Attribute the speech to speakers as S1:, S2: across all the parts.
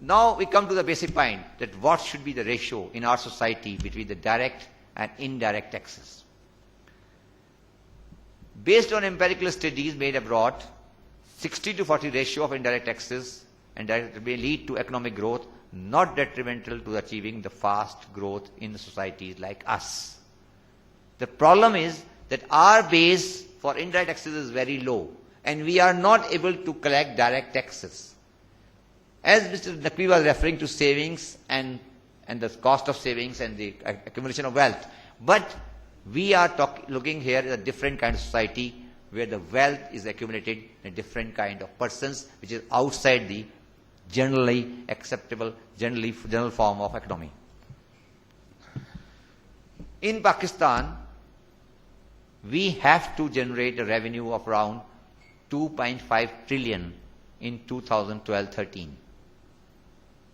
S1: Now we come to the basic point that what should be the ratio in our society between the direct and indirect taxes. Based on empirical studies made abroad, 60 to 40 ratio of indirect taxes and direct may lead to economic growth, not detrimental to achieving the fast growth in societies like us. The problem is that our base for indirect taxes is very low and we are not able to collect direct taxes. As Mr. Naqvi was referring to savings and the cost of savings and the accumulation of wealth, but we are looking here at a different kind of society where the wealth is accumulated in a different kind of persons, which is outside the generally acceptable, general form of economy. In Pakistan, we have to generate a revenue of around 2.5 trillion in 2012-13.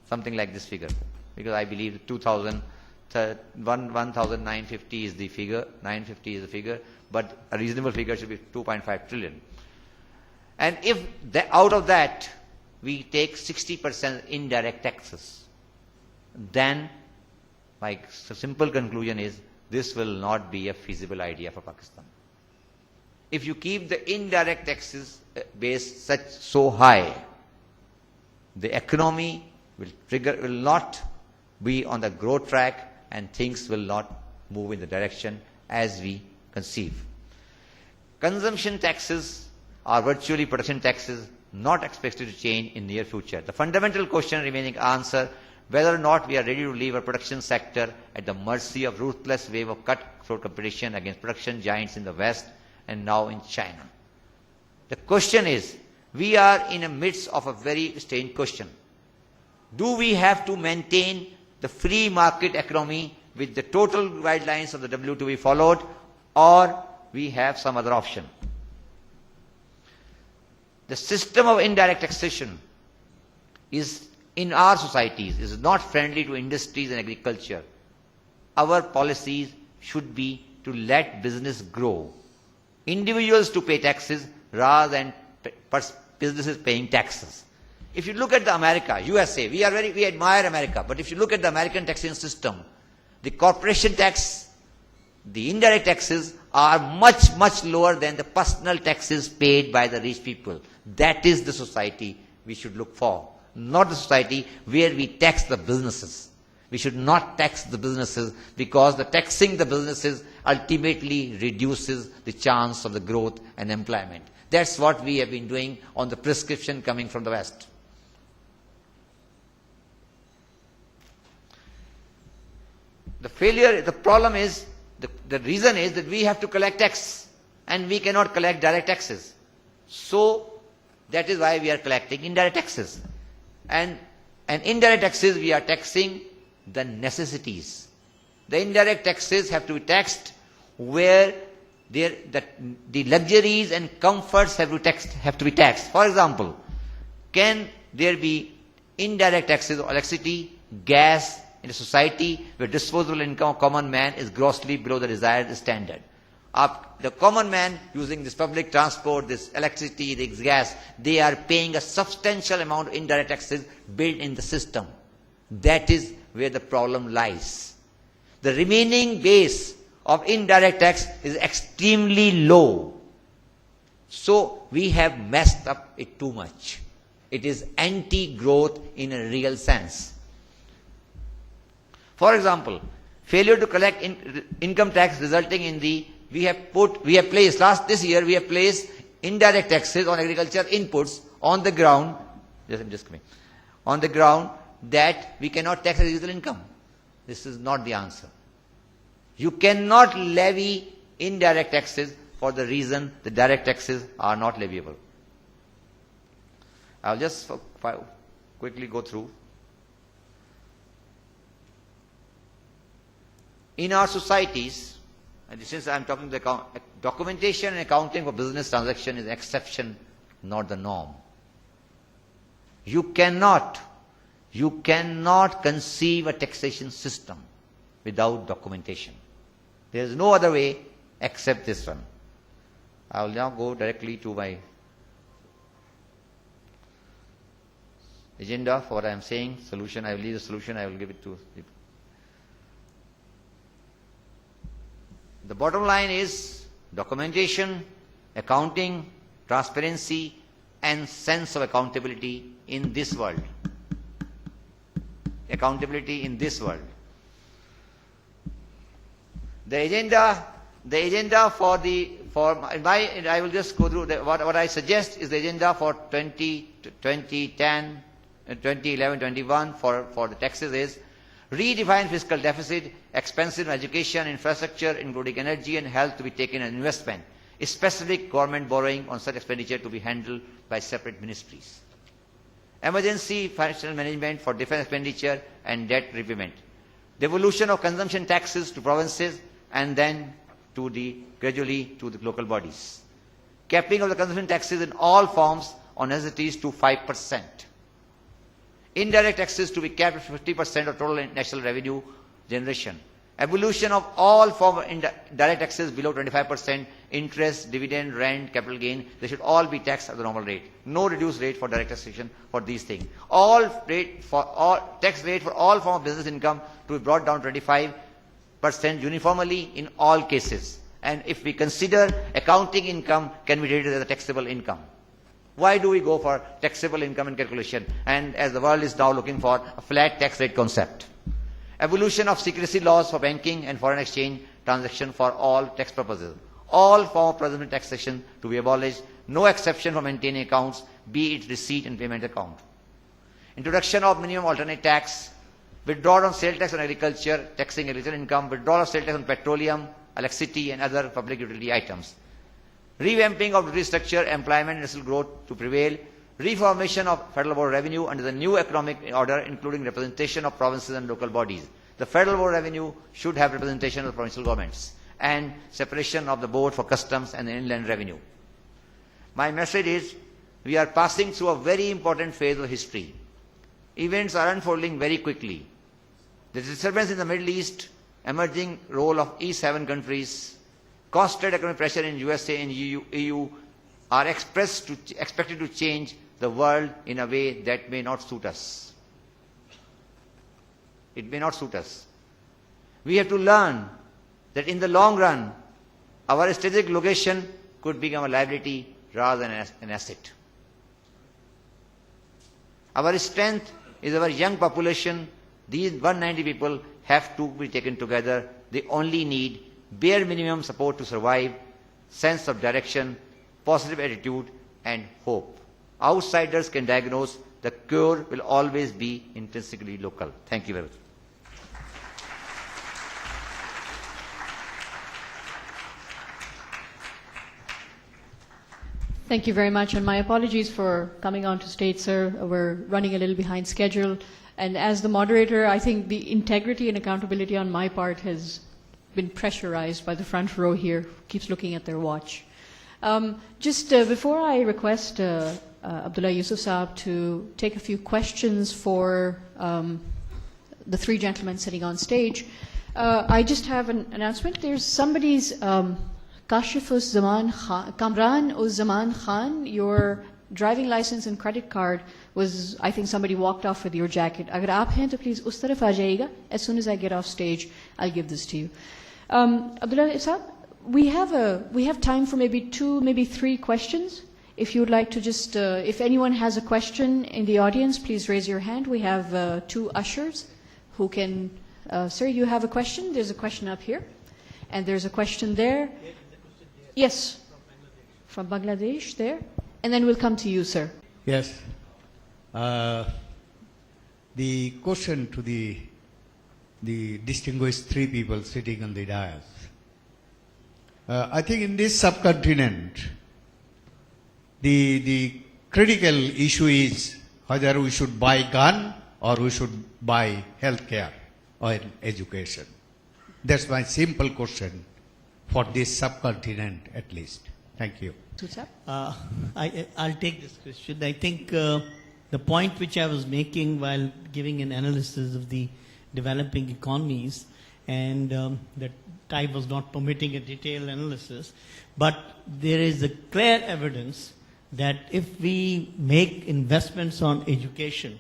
S1: Something like this figure. Because I believe 1,950 is the figure, 950 is the figure, but a reasonable figure should be 2.5 trillion. And if out of that we take 60% indirect taxes, then my simple conclusion is this will not be a feasible idea for Pakistan. If you keep the indirect taxes base so high, the economy will not be on the growth track and things will not move in the direction as we conceive. Consumption taxes are virtually production taxes, not expected to change in near future. The fundamental question remaining answer whether or not we are ready to leave our production sector at the mercy of ruthless wave of cutthroat competition against production giants in the West and now in China. The question is, we are in the midst of a very strange question. Do we have to maintain the free market economy with the total guidelines of the WTO to be followed, or we have some other option? The system of indirect taxation is in our societies is not friendly to industries and agriculture. Our policies should be to let business grow. Individuals to pay taxes rather than businesses paying taxes. If you look at the America, USA, we admire America, but if you look at the American taxation system, the corporation tax, the indirect taxes are much, much lower than the personal taxes paid by the rich people. That is the society we should look for, not the society where we tax the businesses. We should not tax the businesses because the taxing the businesses ultimately reduces the chance of the growth and employment. That's what we have been doing on the prescription coming from the West. The problem is, the reason is that we have to collect tax and we cannot collect direct taxes. So that is why we are collecting indirect taxes. And indirect taxes, we are taxing the necessities. The indirect taxes have to be taxed where the luxuries and comforts have to be taxed. For example, can there be indirect taxes on electricity, gas, in a society where disposable income of common man is grossly below the desired standard? The common man using this public transport, this electricity, this gas, they are paying a substantial amount of indirect taxes built in the system. That is where the problem lies. The remaining base of indirect tax is extremely low. So we have messed up it too much. It is anti-growth in a real sense. For example, failure to collect income tax resulting in this year we have placed indirect taxes on agriculture inputs on the ground, on the ground that we cannot tax residual income. This is not the answer. You cannot levy indirect taxes for the reason the direct taxes are not leviable. I'll just quickly go through. In our societies, and since I'm talking about documentation and accounting for business transaction is an exception, not the norm. You cannot conceive a taxation system without documentation. There is no other way except this one. I will now go directly to my agenda for what I am saying, solution, I will leave the solution, I will give it to you. The bottom line is documentation, accounting, transparency, and sense of accountability in this world. Accountability in this world. The agenda I will just go through what I suggest is the agenda for 2010, 2011, 21 for the taxes is redefine fiscal deficit, expenses on education, infrastructure, including energy and health, to be taken as investment. Specific government borrowing on such expenditure to be handled by separate ministries. Emergency financial management for defense expenditure and debt repayment. Devolution of consumption taxes to provinces and then gradually to the local bodies. Capping of the consumption taxes in all forms on necessities to 5%. Indirect taxes to be capped at 50% of total national revenue generation. Abolition of all forms of direct taxes below 25%, interest, dividend, rent, capital gain, they should all be taxed at the normal rate. No reduced rate for direct taxation for these things. Tax rate for all forms of business income to be brought down 25% uniformly in all cases. And if we consider accounting income can be treated as a taxable income. Why do we go for taxable income in calculation? And as the world is now looking for a flat tax rate concept. Abolition of secrecy laws for banking and foreign exchange transaction for all tax purposes. All form of presumptive taxation to be abolished. No exception for maintaining accounts, be it receipt and payment account. Introduction of minimum alternate tax. Withdrawal of sale tax on agriculture, taxing agricultural income. Withdrawal of sale tax on petroleum, electricity and other public utility items. Revamping of duty structure, employment and industrial growth to prevail. Reformation of Federal Board of Revenue under the new economic order, including representation of provinces and local bodies. The Federal Board of Revenue should have representation of the provincial governments. And separation of the Board for Customs and the Inland Revenue. My message is, we are passing through a very important phase of history. Events are unfolding very quickly. The disturbance in the Middle East, emerging role of E7 countries, cost-led economic pressure in USA and EU are expected to change the world in a way that may not suit us. It may not suit us. We have to learn that in the long run, our strategic location could become a liability rather than an asset. Our strength is our young population. These 190 people have to be taken together. They only need bare minimum support to survive, sense of direction, positive attitude and hope. Outsiders can diagnose. The cure will always be intrinsically local. Thank you very much.
S2: Thank you very much, and my apologies for coming on to stage, sir. We're running a little behind schedule. And as the moderator, I think the integrity and accountability on my part has been pressurized by the front row here, keeps looking at their watch. Before I request Abdullah Yusuf Saab to take a few questions for the three gentlemen sitting on stage, I just have an announcement. There's somebody's Kashif Zaman Khan, Kamran Zaman Khan, your driving license and credit card was, I think somebody walked off with your jacket. Agar aap hain to please us taraf aa jayega. As soon as I get off stage, I'll give this to you. Abdullah Saab, we have time for maybe 2, maybe 3 questions. If you would like to just, if anyone has a question in the audience, please raise your hand. We have 2 ushers who can, sir, you have a question? There's a question up here. And there's a question there. Yes, from Bangladesh there. And then we'll come to you, sir.
S3: Yes. The question to the distinguished 3 people sitting on the dais. I think in this subcontinent, the critical issue is whether we should buy gun or we should buy healthcare or education. That's my simple question for this subcontinent at least. Thank you.
S4: I'll take this question. I think the point which I was making while giving an analysis of the developing economies, and that time was not permitting a detailed analysis, but there is a clear evidence that if we make investments on education,